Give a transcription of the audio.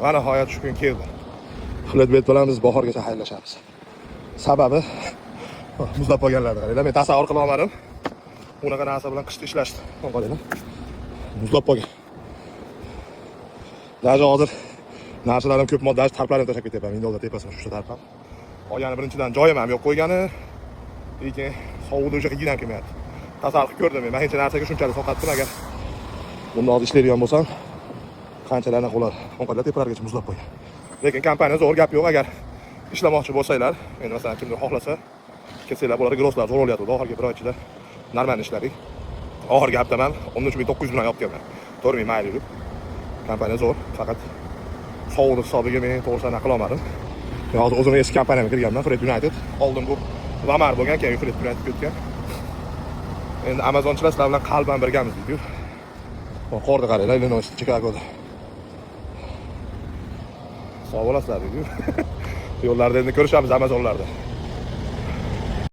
Va nihoyat shu kun keldi. Flatbed bilan biz bahorgacha xayrlashamiz. Sababi muzlab qolganlarni qaranglar. Men tasavvur qila olmadim. Unaqa narsa bilan qishda ishlashdi. Qaranglar. Muzlab qolgan. Даже hozir narsalarni ko'p moddali tarplarni tashlab ketyapman. Men yo'lda tepasida shu tarp ham. Qolgani birinchidan joyim ham yo'q qo'ygani. Lekin sovuqda o'sha qiyin ham kelmayapti. Tasavvur qilib ko'rdim men. Men hech narsaga shunchalik soqatdim agar bunda hozir ishlaydigan bo'lsam, qanchalarni qo'lar. Onqadar tepalargacha muzlab qo'ygan. Lekin kompaniya zo'r gap yo'q agar ishlamoqchi bo'lsanglar, endi masalan kimdir xohlasa, kelsanglar bular grosslar zo'r o'lyapti. Oxirgi bir oy ichida normal ishladik. Oxirgi hafta men 13900 bilan yopganman. 4000 mayl yurib. Kompaniya zo'r, faqat sovuqlik hisobiga men to'g'risini aql olmadim. Men hozir o'zimning eski kompaniyamga kirganman, Fred United. Oldin bu Lamar bo'lgan, keyin Fred United ketgan. Endi Amazonchilar sizlar bilan qalban birgamiz deydi-yu. Qorda qaranglar, Illinois, Chicagoda. Sog' bo'lasizlar deydi-yu. Yo'llarda endi ko'rishamiz Amazonlarda.